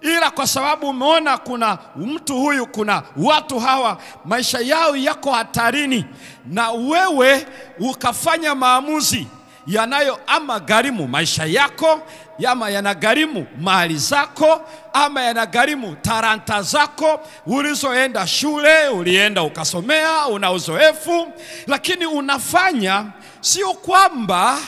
ila kwa sababu umeona kuna mtu huyu, kuna watu hawa maisha yao yako hatarini, na wewe ukafanya maamuzi yanayo ama gharimu maisha yako, ama yanagharimu mali zako, ama yanagharimu talanta zako ulizoenda shule, ulienda ukasomea, una uzoefu, lakini unafanya sio kwamba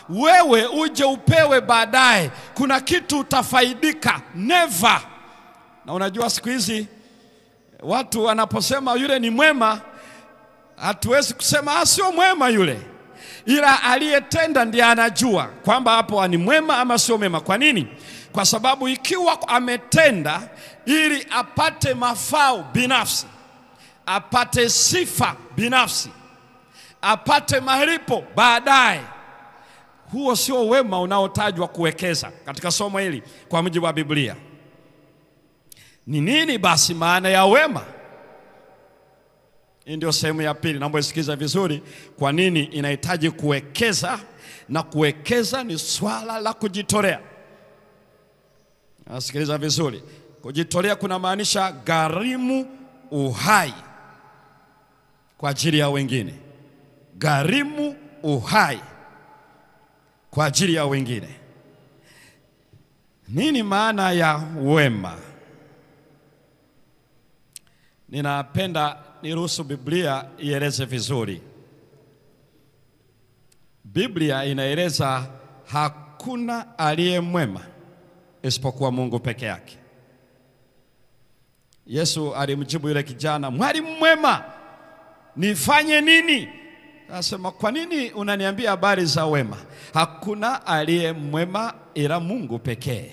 wewe uje upewe baadaye, kuna kitu utafaidika. Never. Na unajua siku hizi watu wanaposema yule ni mwema, hatuwezi kusema sio mwema yule, ila aliyetenda ndiye anajua kwamba hapo ni mwema ama sio mwema. Kwa nini? Kwa sababu ikiwa ametenda ili apate mafao binafsi, apate sifa binafsi, apate malipo baadaye, huo sio wema unaotajwa kuwekeza katika somo hili kwa mujibu wa Biblia. Ni nini basi maana ya wema? Hii ndio sehemu ya pili. Naomba usikize vizuri kwa nini inahitaji kuwekeza, na kuwekeza ni swala la kujitolea. Sikiliza vizuri. Kujitolea kuna maanisha gharimu uhai kwa ajili ya wengine. Gharimu uhai kwa ajili ya wengine. Nini maana ya wema? Ninapenda niruhusu Biblia ieleze vizuri. Biblia inaeleza hakuna aliye mwema isipokuwa Mungu peke yake. Yesu alimjibu yule kijana, mwalimu mwema, nifanye nini? Anasema, kwa nini unaniambia habari za wema? Hakuna aliye mwema ila Mungu pekee.